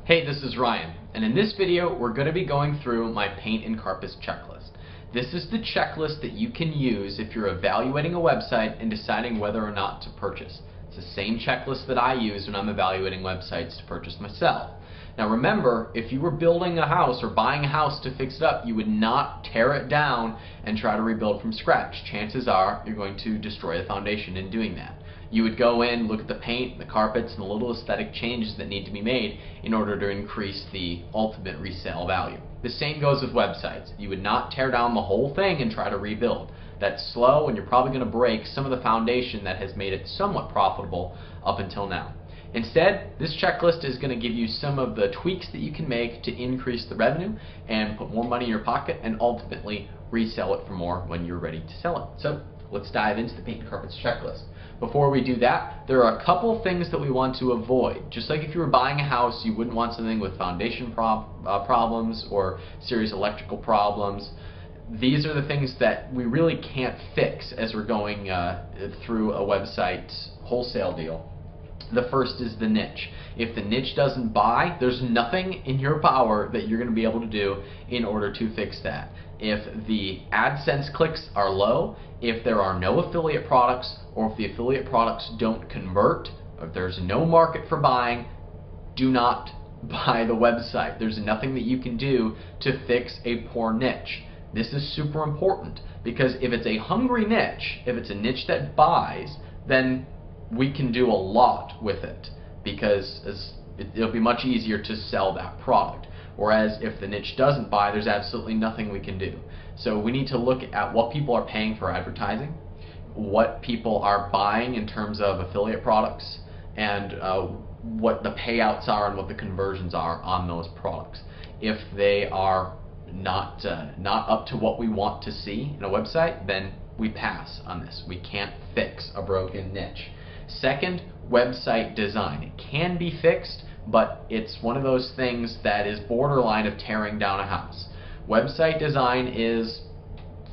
Hey, this is Ryan, and in this video we're going to be going through my paint and carpet checklist. This is the checklist that you can use if you're evaluating a website and deciding whether or not to purchase. It's the same checklist that I use when I'm evaluating websites to purchase myself. Now remember, if you were building a house or buying a house to fix it up, you would not tear it down and try to rebuild from scratch. Chances are you're going to destroy the foundation in doing that. You would go in, look at the paint, the carpets, and the little aesthetic changes that need to be made in order to increase the ultimate resale value. The same goes with websites. You would not tear down the whole thing and try to rebuild. That's slow, and you're probably going to break some of the foundation that has made it somewhat profitable up until now. Instead, this checklist is going to give you some of the tweaks that you can make to increase the revenue and put more money in your pocket and ultimately resell it for more when you're ready to sell it. So let's dive into the paint and carpets checklist. Before we do that, there are a couple things that we want to avoid. Just like if you were buying a house, you wouldn't want something with foundation problems or serious electrical problems. These are the things that we really can't fix as we're going through a website wholesale deal. The first is the niche. If the niche doesn't buy, there's nothing in your power that you're going to be able to do in order to fix that. If the AdSense clicks are low, if there are no affiliate products, or if the affiliate products don't convert, or if there's no market for buying, do not buy the website. There's nothing that you can do to fix a poor niche. This is super important because if it's a hungry niche, if it's a niche that buys, then we can do a lot with it because it'll be much easier to sell that product. Whereas if the niche doesn't buy, there's absolutely nothing we can do. So we need to look at what people are paying for advertising, what people are buying in terms of affiliate products, and what the payouts are and what the conversions are on those products. If they are not up to what we want to see in a website, then we pass on this. We can't fix a broken niche. Second, website design. It can be fixed, but it's one of those things that is borderline of tearing down a house. Website design is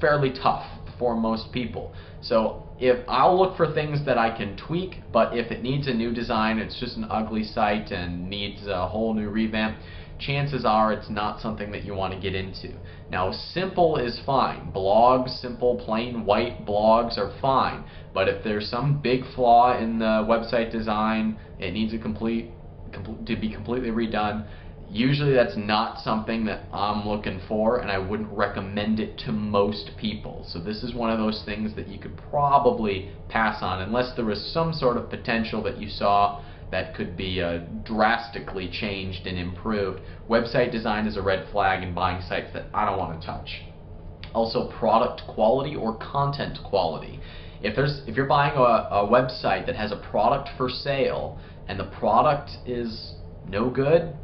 fairly tough for most people. So if I'll look for things that I can tweak, but if it needs a new design, it's just an ugly site and needs a whole new revamp, chances are it's not something that you want to get into. Now, simple is fine. Blogs, simple, plain white blogs are fine. But if there's some big flaw in the website design, it needs to be completely redone. Usually that's not something that I'm looking for, and I wouldn't recommend it to most people. So this is one of those things that you could probably pass on unless there was some sort of potential that you saw that could be drastically changed and improved. Website design is a red flag in buying sites that I don't want to touch. Also, product quality or content quality. If you're buying a website that has a product for sale and the product is no good,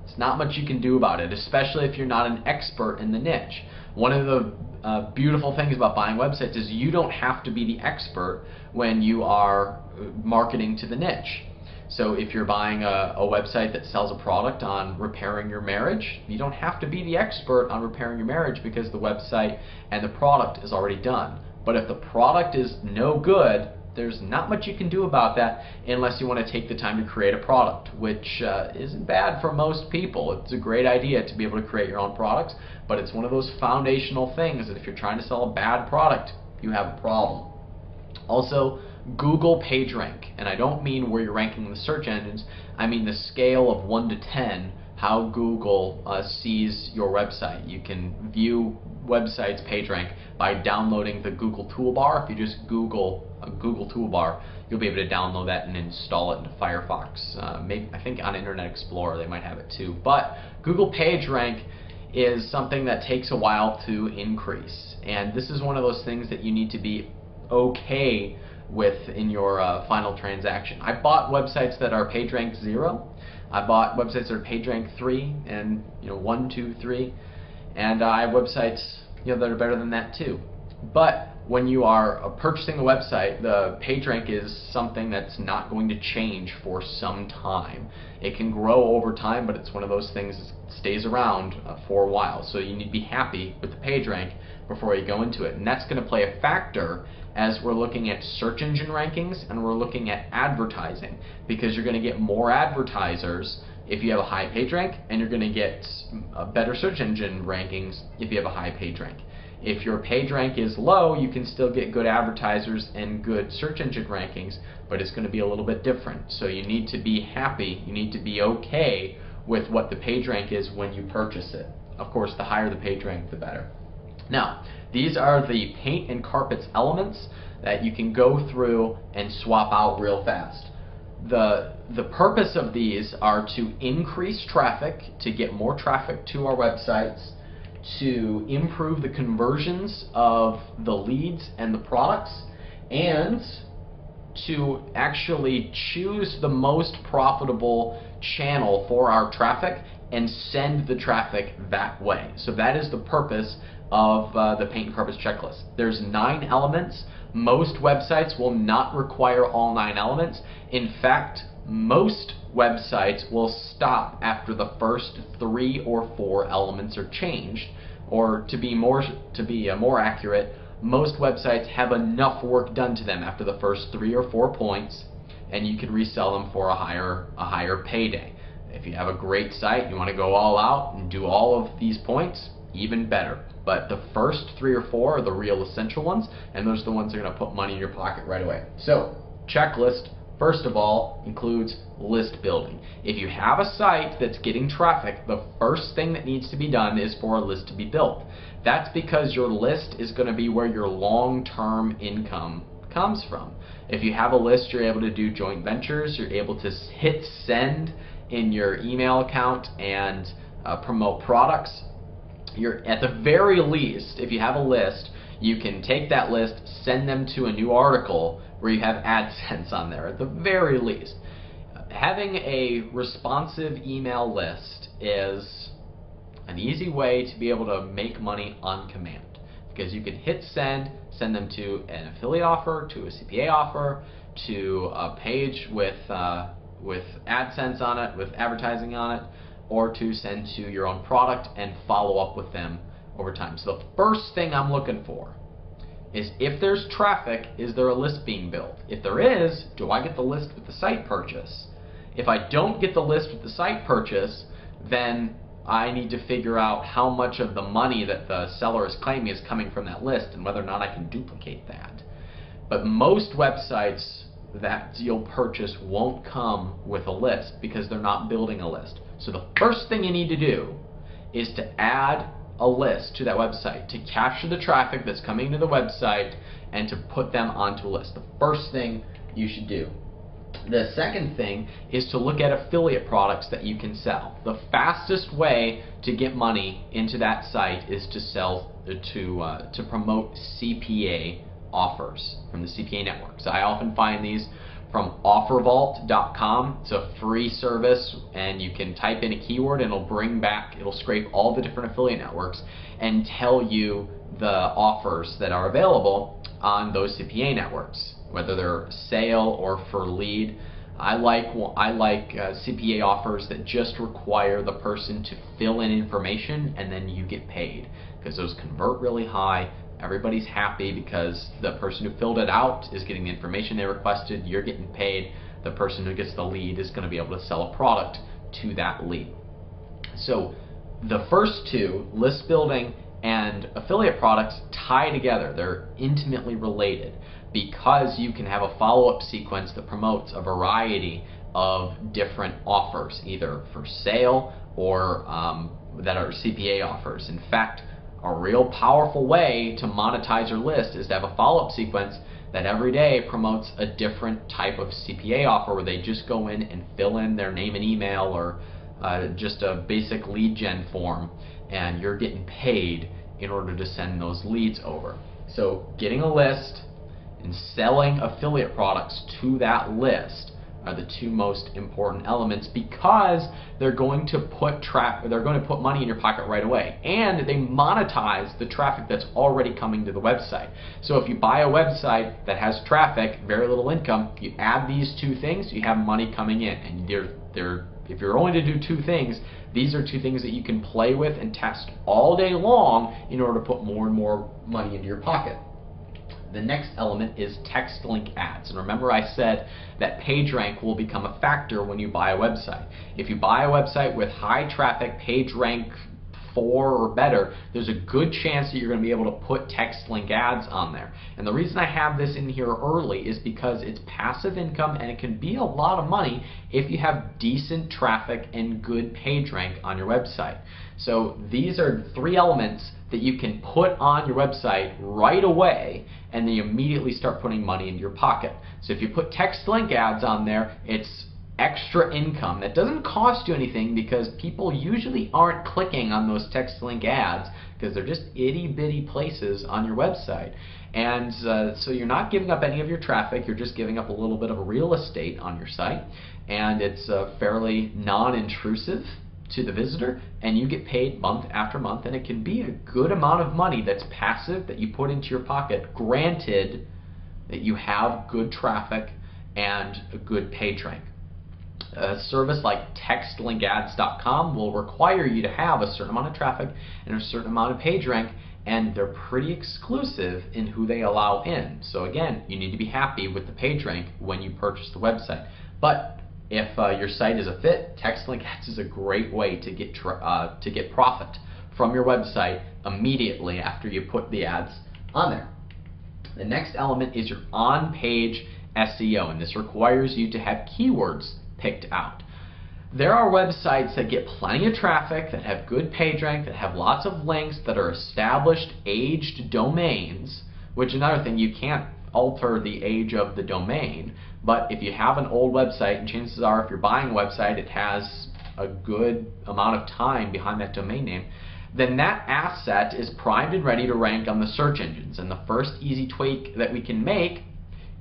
it's not much you can do about it, especially if you're not an expert in the niche. One of the beautiful things about buying websites is you don't have to be the expert when you are marketing to the niche. So if you're buying a website that sells a product on repairing your marriage, you don't have to be the expert on repairing your marriage because the website and the product is already done. But if the product is no good, there's not much you can do about that unless you want to take the time to create a product, which isn't bad for most people. It's a great idea to be able to create your own products, but it's one of those foundational things that if you're trying to sell a bad product, you have a problem. Also, Google PageRank, and I don't mean where you're ranking in the search engines, I mean the scale of 1 to 10, how Google sees your website. You can view websites PageRank by downloading the Google Toolbar. If you just Google Google Toolbar, you'll be able to download that and install it into Firefox. I think on Internet Explorer they might have it too. But Google PageRank is something that takes a while to increase, and this is one of those things that you need to be okay with in your final transaction. I bought websites that are PageRank 0. I bought websites that are PageRank 3 and 1, 2, 3, and I have websites that are better than that too. But when you are purchasing a website, the PageRank is something that's not going to change for some time. It can grow over time, but it's one of those things that stays around for a while. So you need to be happy with the PageRank before you go into it. And that's going to play a factor as we're looking at search engine rankings and we're looking at advertising, because you're going to get more advertisers if you have a high page rank, and you're going to get better search engine rankings if you have a high page rank. If your page rank is low, you can still get good advertisers and good search engine rankings, but it's going to be a little bit different. So you need to be happy, you need to be okay with what the page rank is when you purchase it. Of course, the higher the page rank, the better. Now, these are the paint and carpets elements that you can go through and swap out real fast. The purpose of these are to increase traffic, to get more traffic to our websites, to improve the conversions of the leads and the products, and to actually choose the most profitable channel for our traffic and send the traffic that way. So that is the purpose of the paint and carpets checklist. There's 9 elements. Most websites will not require all 9 elements. In fact, most websites will stop after the first 3 or 4 elements are changed. Or to be more accurate, most websites have enough work done to them after the first 3 or 4 points, and you can resell them for a higher payday. If you have a great site, you want to go all out and do all of these points, even better. But the first 3 or 4 are the real essential ones, and those are the ones that are going to put money in your pocket right away. So, checklist, first of all, includes list building. If you have a site that's getting traffic, the first thing that needs to be done is for a list to be built. That's because your list is going to be where your long-term income comes from. If you have a list, you're able to do joint ventures, you're able to hit send in your email account and promote products. You're, at the very least, if you have a list, you can take that list, send them to a new article where you have AdSense on there, at the very least. Having a responsive email list is an easy way to be able to make money on command, because you can hit send them to an affiliate offer, to a CPA offer, to a page with AdSense on it, with advertising on it, or to send to your own product and follow up with them over time. So the first thing I'm looking for is, if there's traffic, is there a list being built? If there is, do I get the list with the site purchase? If I don't get the list with the site purchase, then I need to figure out how much of the money that the seller is claiming is coming from that list and whether or not I can duplicate that. But most websites that you'll purchase won't come with a list because they're not building a list. So the first thing you need to do is to add a list to that website, to capture the traffic that's coming to the website and to put them onto a list. The first thing you should do. The second thing is to look at affiliate products that you can sell. The fastest way to get money into that site is to sell to promote CPA offers from the CPA network. So I often find these from offervault.com. It's a free service, and you can type in a keyword and it'll scrape all the different affiliate networks and tell you the offers that are available on those CPA networks, whether they're sale or for lead. I like CPA offers that just require the person to fill in information and then you get paid, because those convert really high. Everybody's happy because the person who filled it out is getting the information they requested, you're getting paid. The person who gets the lead is going to be able to sell a product to that lead. So the first two, list building and affiliate products, tie together. They're intimately related because you can have a follow-up sequence that promotes a variety of different offers, either for sale or that are CPA offers. In fact, a real powerful way to monetize your list is to have a follow-up sequence that every day promotes a different type of CPA offer, where they just go in and fill in their name and email, or just a basic lead gen form, and you're getting paid in order to send those leads over. So getting a list and selling affiliate products to that list are the two most important elements, because they're going to put money in your pocket right away, and they monetize the traffic that's already coming to the website. So if you buy a website that has traffic, very little income, you add these two things, you have money coming in, and if you're only to do two things, these are two things that you can play with and test all day long in order to put more and more money into your pocket. The next element is text link ads. And remember I said that PageRank will become a factor when you buy a website. If you buy a website with high traffic, PageRank 4 or better, there's a good chance that you're going to be able to put text link ads on there. And the reason I have this in here early is because it's passive income and it can be a lot of money if you have decent traffic and good PageRank on your website. So these are 3 elements that you can put on your website right away, and then you immediately start putting money into your pocket. So if you put text link ads on there, it's extra income that doesn't cost you anything, because people usually aren't clicking on those text link ads because they're just itty bitty places on your website. And so you're not giving up any of your traffic, you're just giving up a little bit of real estate on your site, and it's fairly non-intrusive to the visitor, and you get paid month after month, and it can be a good amount of money that's passive that you put into your pocket, granted that you have good traffic and a good PageRank. A service like textlinkads.com will require you to have a certain amount of traffic and a certain amount of PageRank, and they're pretty exclusive in who they allow in. So again, you need to be happy with the PageRank when you purchase the website. But if your site is a fit, text link ads is a great way to get profit from your website immediately after you put the ads on there. The next element is your on-page SEO, and this requires you to have keywords picked out. There are websites that get plenty of traffic, that have good PageRank, that have lots of links, that are established, aged domains, which is another thing, you can't alter the age of the domain, but if you have an old website, and chances are if you're buying a website it has a good amount of time behind that domain name, then that asset is primed and ready to rank on the search engines. And the first easy tweak that we can make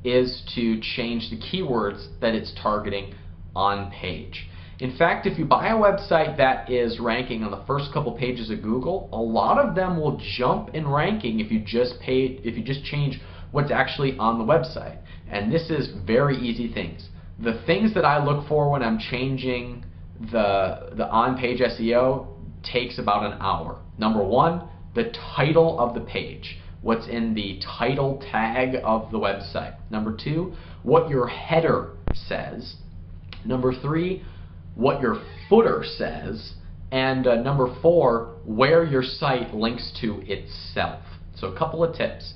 is to change the keywords that it's targeting on page. In fact, if you buy a website that is ranking on the first couple pages of Google, a lot of them will jump in ranking if you just change what's actually on the website. And this is very easy things. The things that I look for when I'm changing the on-page SEO takes about an hour. Number 1, the title of the page. What's in the title tag of the website. Number 2, what your header says. Number 3, what your footer says. And number 4, where your site links to itself. So a couple of tips.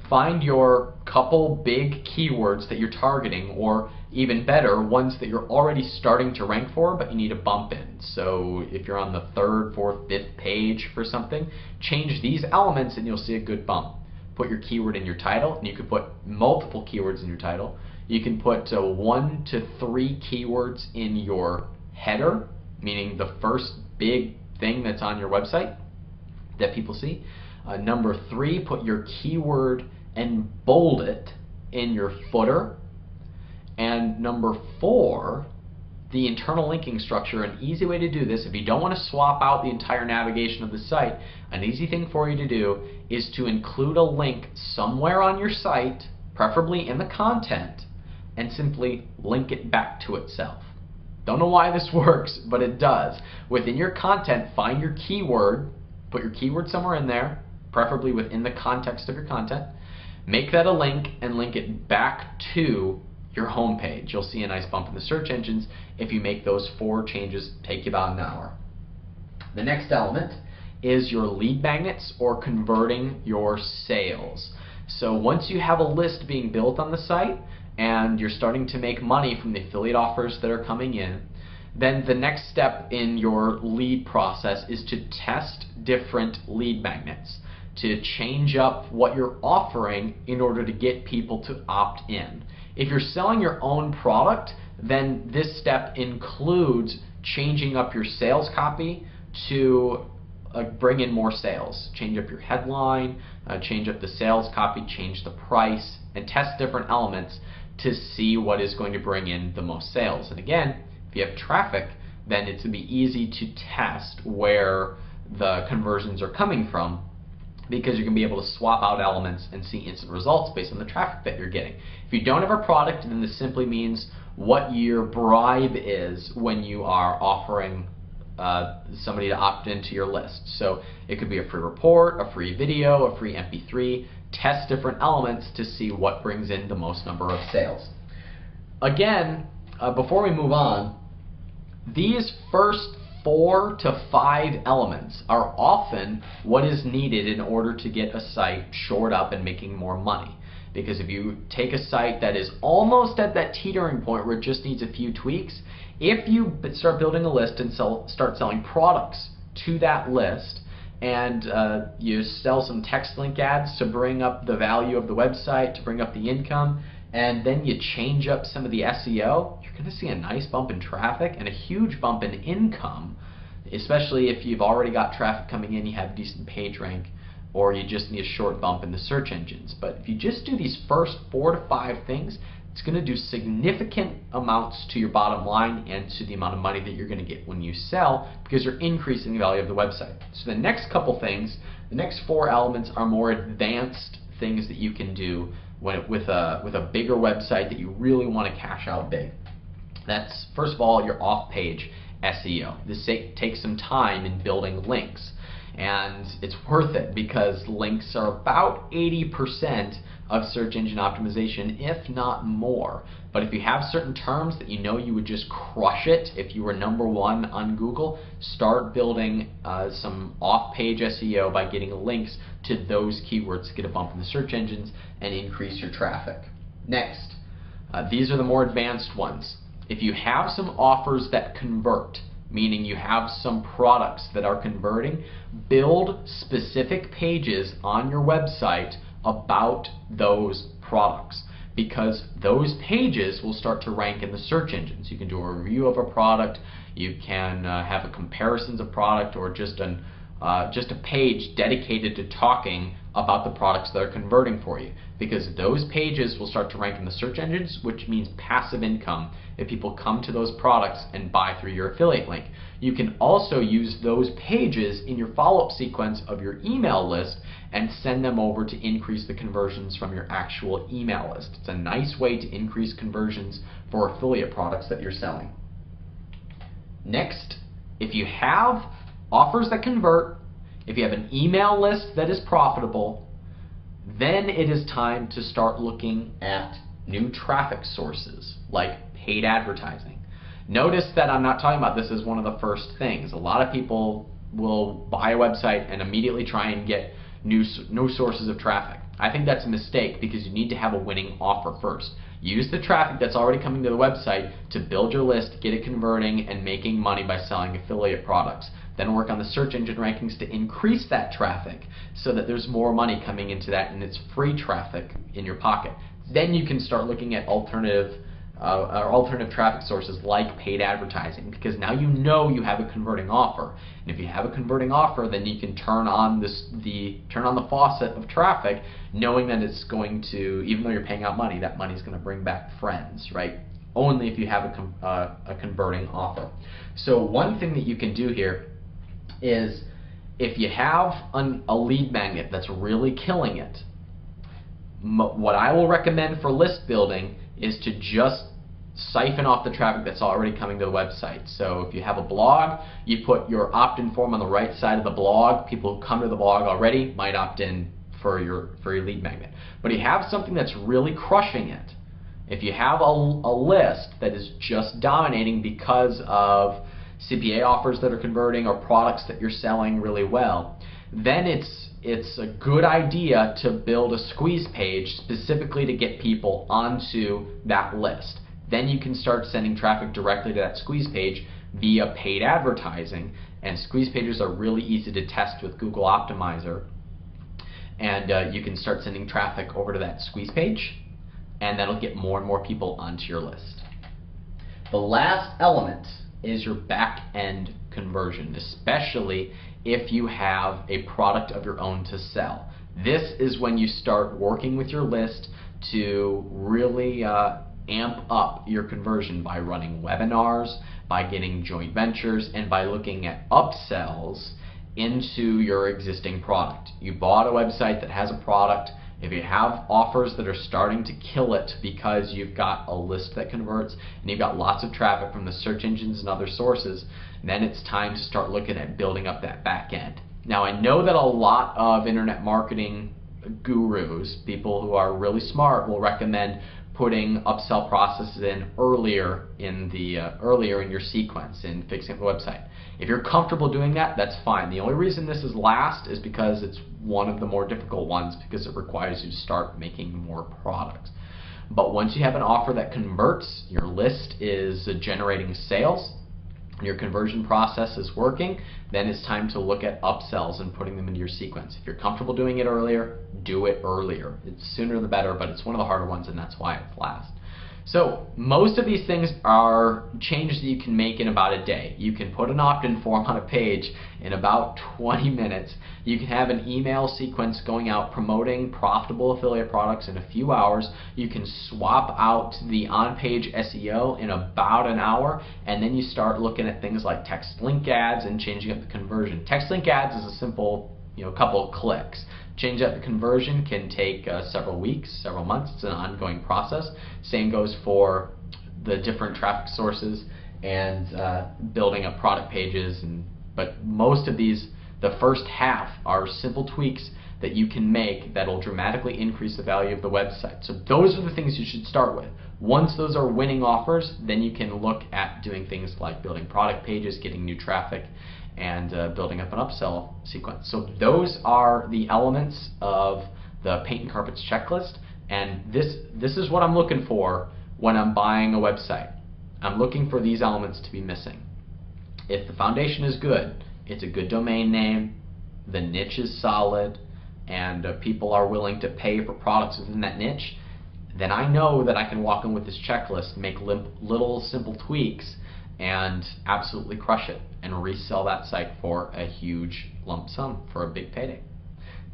Find your couple big keywords that you're targeting, or even better, ones that you're already starting to rank for but you need a bump in. So if you're on the 3rd, 4th, 5th page for something, change these elements and you'll see a good bump. Put your keyword in your title, and you can put multiple keywords in your title. You can put 1 to 3 keywords in your header, meaning the first big thing that's on your website that people see. Number 3, put your keyword and bold it in your footer. And number 4, the internal linking structure. An easy way to do this, if you don't want to swap out the entire navigation of the site, an easy thing for you to do is to include a link somewhere on your site, preferably in the content, and simply link it back to itself. Don't know why this works, but it does. Within your content, find your keyword, put your keyword somewhere in there, preferably within the context of your content. Make that a link and link it back to your home page. You'll see a nice bump in the search engines if you make those 4 changes. Take you about an hour. The next element is your lead magnets, or converting your sales. So once you have a list being built on the site and you're starting to make money from the affiliate offers that are coming in, then the next step in your lead process is to test different lead magnets, to change up what you're offering in order to get people to opt in. If you're selling your own product, then this step includes changing up your sales copy to bring in more sales. Change up your headline, change up the sales copy, change the price, and test different elements to see what is going to bring in the most sales. And again, if you have traffic, then it's going to be easy to test where the conversions are coming from, because you can be able to swap out elements and see instant results based on the traffic that you're getting. If you don't have a product, then this simply means what your bribe is when you are offering somebody to opt into your list. So it could be a free report, a free video, a free MP3. Test different elements to see what brings in the most number of sales. Again, before we move on, these first 4 to 5 elements are often what is needed in order to get a site shored up and making more money. Because if you take a site that is almost at that teetering point where it just needs a few tweaks, if you start building a list and start selling products to that list, and you sell some text link ads to bring up the value of the website, to bring up the income, and then you change up some of the SEO, you're going to see a nice bump in traffic and a huge bump in income, especially if you've already got traffic coming in, you have decent page rank, or you just need a short bump in the search engines. But if you just do these first 4 to 5 things, it's going to do significant amounts to your bottom line and to the amount of money that you're going to get when you sell, because you're increasing the value of the website. So the next couple things, the next 4 elements are more advanced things that you can do with a bigger website that you really want to cash out big. That's, first of all, your off-page SEO. This takes some time in building links, and it's worth it because links are about 80% of search engine optimization, if not more. But if you have certain terms that you know you would just crush it if you were #1 on Google, start building some off-page SEO by getting links to those keywords to get a bump in the search engines and increase your traffic. Next, these are the more advanced ones. If you have some offers that convert, meaning you have some products that are converting, build specific pages on your website about those products, because those pages will start to rank in the search engines. You can do a review of a product, you can have a comparisons of product, or just a page dedicated to talking about the products that are converting for you, because those pages will start to rank in the search engines, which means passive income if people come to those products and buy through your affiliate link. You can also use those pages in your follow-up sequence of your email list and send them over to increase the conversions from your actual email list. It's a nice way to increase conversions for affiliate products that you're selling. Next, if you have offers that convert, if you have an email list that is profitable, then it is time to start looking at new traffic sources like paid advertising. Notice that I'm not talking about this as one of the first things. A lot of people will buy a website and immediately try and get new sources of traffic. I think that's a mistake, because you need to have a winning offer first. Use the traffic that's already coming to the website to build your list, get it converting and making money by selling affiliate products. Then work on the search engine rankings to increase that traffic so that there's more money coming into that and it's free traffic in your pocket. Then you can start looking at alternative traffic sources like paid advertising, because now you know you have a converting offer. And if you have a converting offer, then you can turn on the faucet of traffic, knowing that it's going to, even though you're paying out money, that money is going to bring back friends, right? Only if you have a converting offer. So one thing that you can do here is, if you have a lead magnet that's really killing it, what I will recommend for list building is to just siphon off the traffic that's already coming to the website. So if you have a blog, you put your opt-in form on the right side of the blog. People who come to the blog already might opt in for your lead magnet. But if you have something that's really crushing it, if you have a list that is just dominating because of CPA offers that are converting or products that you're selling really well, then it's a good idea to build a squeeze page specifically to get people onto that list. Then you can start sending traffic directly to that squeeze page via paid advertising, and squeeze pages are really easy to test with Google Optimizer, and you can start sending traffic over to that squeeze page, and that'll get more and more people onto your list. The last element is your back-end conversion, especially if you have a product of your own to sell. This is when you start working with your list to really amp up your conversion by running webinars, by getting joint ventures, and by looking at upsells into your existing product. You bought a website that has a product, If you have offers that are starting to kill it because you've got a list that converts and you've got lots of traffic from the search engines and other sources, then it's time to start looking at building up that back end. Now, I know that a lot of internet marketing gurus, people who are really smart, will recommend putting upsell processes in earlier in your sequence in fixing up the website. If you're comfortable doing that, that's fine. The only reason this is last is because it's one of the more difficult ones, because it requires you to start making more products. But once you have an offer that converts, your list is generating sales, your conversion process is working, then it's time to look at upsells and putting them into your sequence. If you're comfortable doing it earlier, do it earlier. It's sooner the better, but it's one of the harder ones, and that's why it's last. So most of these things are changes that you can make in about a day. You can put an opt-in form on a page in about 20 minutes. You can have an email sequence going out promoting profitable affiliate products in a few hours. You can swap out the on-page SEO in about an hour, and then you start looking at things like text link ads and changing up the conversion. Text link ads is a simple couple of clicks. Change up the conversion can take several weeks, several months. It's an ongoing process. Same goes for the different traffic sources and building up product pages. But most of these, the first half, are simple tweaks that you can make that'll dramatically increase the value of the website. So those are the things you should start with. Once those are winning offers, then you can look at doing things like building product pages, getting new traffic, and building up an upsell sequence. So those are the elements of the Paint and Carpets checklist, and this is what I'm looking for when I'm buying a website. I'm looking for these elements to be missing. If the foundation is good, it's a good domain name, the niche is solid, and people are willing to pay for products within that niche, then I know that I can walk in with this checklist, make little simple tweaks, and absolutely crush it and resell that site for a huge lump sum for a big payday.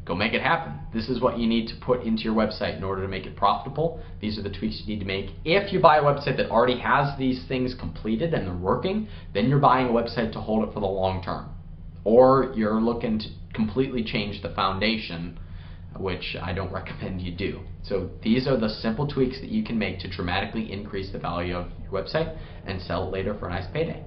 Go make it happen. This is what you need to put into your website in order to make it profitable. These are the tweaks you need to make. If you buy a website that already has these things completed and they're working, then you're buying a website to hold it for the long term. Or you're looking to completely change the foundation, which I don't recommend you do. So these are the simple tweaks that you can make to dramatically increase the value of your website and sell it later for a nice payday.